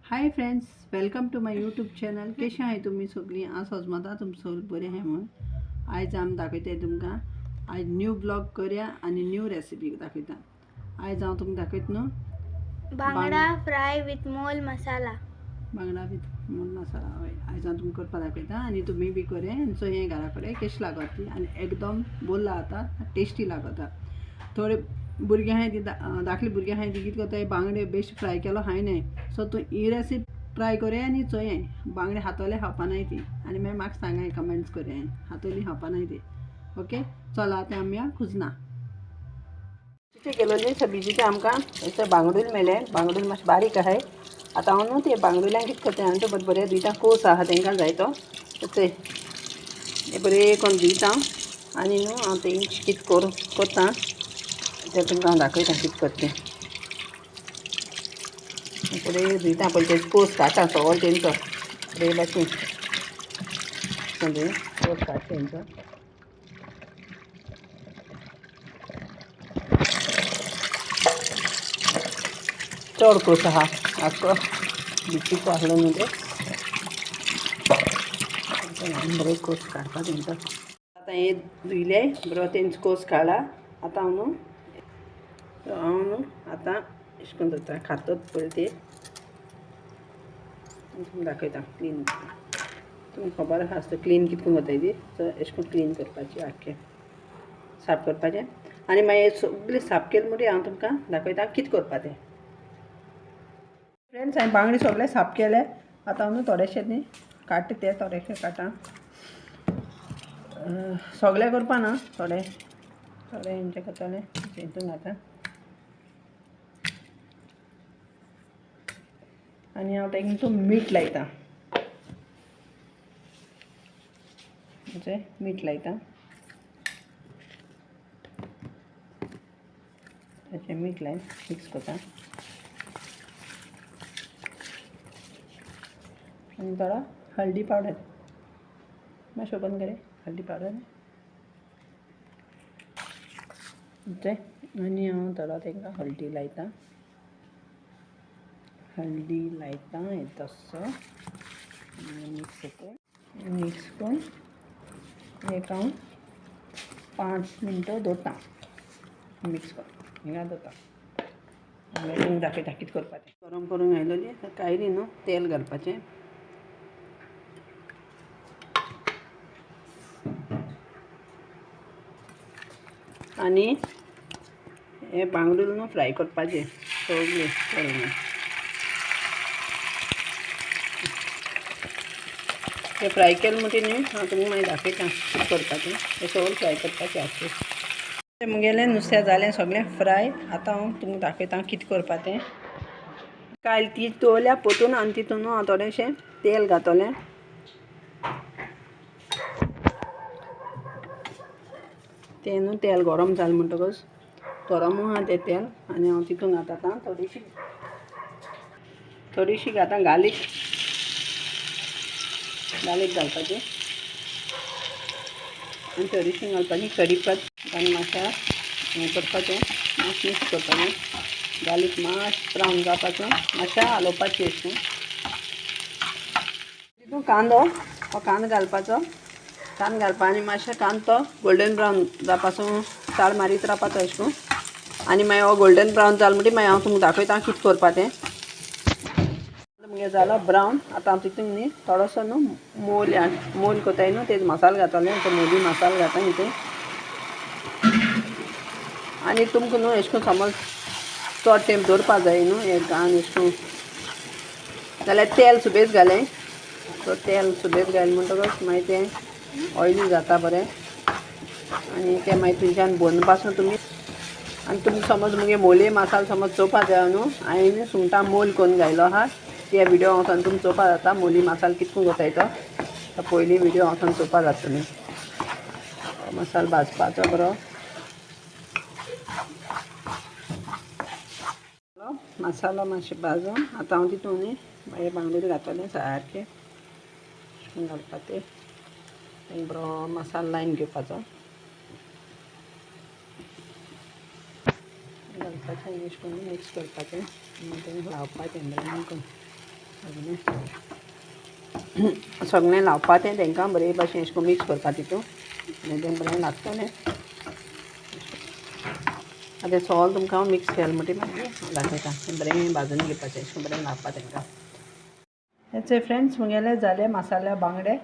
High friends, welcome to my YouTube channel. कशें आहाय तुमी सगळीं? हांव सोजमता तुमचो सगळीं बरें आहाय म्हणून. आयज आमी दाखयताय तुमकां आयज न्यू ब्लॉग करया आनी न्यू रेसिपी दाखयता. आयज हांव तुमकां दाखयत न्हू बांगडा फ्राय विथ मोल मसाला. बांगडा विथ मोल मसाला. हय, आयज हांव तुमकां करपा दाखयता आनी तुमी बी करे आनी चोये घरा कडेन कशी लागत ती आनी एकदम बोल लागता, टेस्टी लागता. थोडे भुरगे आहाय ती धाकले भुरगे आहाय ती कितें करताय बांगडे बेश्ट फ्राय केलो खायनाय. सो तूं ही रेसिपी ट्राय करे आनी चोये. बांगडे हातोले खावपानाय ती आनी मागीर म्हाका सांगाय कमेंट्स करे हातोली खावपानाय ती. ओके, चला आतां आमी खुजना कितें केलोली सबिजीचे आमकां थंयसर बांगडूल मेळ्ळे. बांगडूल मातशे बारीक आहाय. आतां हांव न्हू ते बांगडुल्यांक कितें करता हांव तो बरें धुयता. कोस आहा तांकां जाय तो चोय हे बरें करून धुयता आनी न्हू हांव ते कितें करता तें तुमकां हांव दाखयता कितें करता तें. बरें धुयता पयलीं तेजो कोस काडटा सगळो तेंचो बरे भाशेन. कोस काडटा तेंचो. चड कोस आहा आसलो बिचीचो आसलो न्हू ते बरें कोस काडपा तेंचो. आतां हे धुयले बरो तेंचो कोस काडला. आतां हांव न्हू आतां अशें करून दवरता खातोत पयलीं ते तुमकां दाखयता क्लीन. तुमकां खबर आसा आसता क्लीन कितें करून करताय ती. सो अशें करून क्लीन करपाचें आख्खें साफ करपाचें आनी मागीर सगळें साफ केलें म्हणटकीर हांव तुमकां दाखयता कितें करपा तें. फ्रेंड्स, हांवें बांगडे सगळे साफ केले. आतां हांव न्हू थोडेशे न्ही काडटा ते थोडेशे काडटा. सगळे करपा ना, थोडे थोडे हेंचे करतले हितून घालता आनी हांव तांकां मीठ लायता. मीठ लायता तशें मीठ लायन मिक्स करता आनी थोडो हळदी पावडर मातशें ओपन करे हळदी पावडर आनी हांव थोडो तांकां हळदी लायता हे तसो मिक्स करून एक हांव 5 मिनटां दवरता मिक्स करून हिंगा दवरता. तुमकां दाखयता कितें करपाचें. गरम करूंक घायलोली कायरी न्हू तेल घालपाचें आनी हे बांगडूल न्हू फ्राय करपाचें सगळें तेल. ते फ्राय केलें म्हणटकीर न्ही हांव तुमकां मागीर दाखयता कितें करपाचें. हें सगळें फ्राय करपाचें आसता. मुगेलें नुस्तें जालें सगळें फ्राय. आतां हांव तुमकां दाखयता कितें करपा तें. कायल ती दवरल्या पोतून आनी तितून हांव थोडेंशें तेल घातलें. तें न्हू तेल गरम जालें म्हणटकच गरम आहा तें तेल आनी हांव तितून घालता थोडीशी घालता गार्लीक घालपाची आनी थोडीशी घालपाची कढीपत्ता आनी मातशें हें करपाचें मातशें मिक्स करपाचें. गार्लीक मातशें ब्रावन जावपाचो मातशें हालोवपाचें अशें करून. तितून कांदो घालपाचो. कांदो घालपा आनी मातशें कांदो तो गोल्डन ब्रावन जावपाचो साळ मारीत रावपाचो अशें करून. आनी मागीर हो गोल्डन ब्रावन जालो म्हणटकीर मागीर हांव तुमकां दाखयता कितें करपा तें. मुगे जालो ब्रावन. आतां हांव तितून न्ही थोडोसो न्हू मोल कोताय न्हू तेजो मसालो घातलें. तो मोली मसालो घाता हितून. आनी तुमकां न्हू अशें करून समज चड टायम दवरपा जाय न्हू हें घान अशें करून जाल्यार तेल सुबेज घालें. तो तेल सुबेज घालें म्हणटकच मागीर तें ऑयली जाता बरें आनी तें मागीर थंयच्यान भोंवन पासून तुमी आनी तुमकां समज मुगे मोले मसालो समज चोवपा जाय न्हू हांवें सुंगटां मोल करून घायलो आहा. ते विडियो वचोन तुमी चोवपा जाता मोली मसालो कितको कोताय तो पयलीं विडियो वचोन चोवपा जाता तुमी. मसालो भाजपाचो बरो मसालो मातशें भाजून आतां हांव तितून न्ही मागीर बांगडे घातलें सारकें घालपा तें बरो मसालो लायन घेवपाचो घालपाचें अशें करून मिक्स करपाचें आनी तें लावपाचें बरें करून. सगळें लावपा तें तांकां बरे भाशेन अशें करून मिक्स करपा तितून आनी तें बरें लागतलें. आतां सॉल तुमकां हांव मिक्स केलें म्हणटी मागीर दाखयता. बरें भाजून घेवपाचें अशें बरें लावपा तांकां. हेचे फ्रेंड्स मुगेले जाले मसाले बांगडे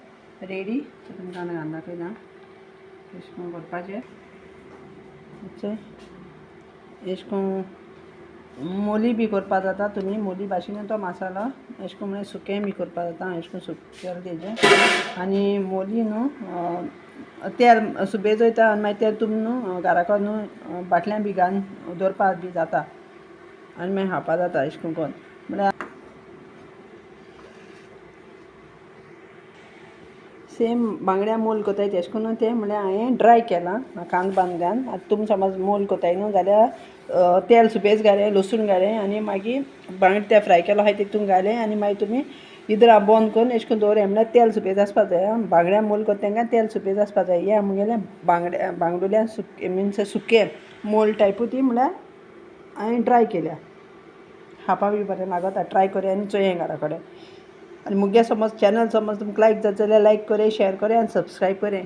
रेडी. तुमकां घालून दाखयता अशें करून करपाचें. अशें करून मोली बी करपा जाता तुमी. मोली भाशेन तो मसालो अशें करून म्हळ्यार सुकें बी करपा जाता. अशें करून सुकें तेजें आनी मोली न्हू तेल सुबेजयता आनी मागीर तें तुमी न्हू घराको न्हू बाटल्यान बी घालून दवरपा बी जाता आनी मागीर खावपा जाता अशें करून. म्हळ्यार सेम बांगड्या मोल कोताय तेशें करून तें म्हळ्यार हांवें ड्राय केलां कांदो बांदल्यान. आतां तुमी समज मोल कोताय न्हू जाल्यार तेल सुबेज घालें लसूण घालें आनी मागीर बांगडे ते फ्राय केलो आहाय तितून घालें आनी मागीर तुमी इदरा बंद करून अशें करून दवरलें म्हळ्यार तेल सुबेज आसपा जाय. बांगड्या मोल कोता तांकां तेल सुबेज आसपा जाय. हें मुगेलें बांगडुल्यान सुकें मिन्स सुकें मोल टायपू ती म्हळ्यार हांवें ड्राय केल्या. खावपा बी बरें लागता. ट्राय करें आनी चोय घरा कडेन. आनी मुगे समज चॅनल समज तुमकां लायक जाता जाल्यार लायक करें शेअर करें आनी सबस्क्रायब करें.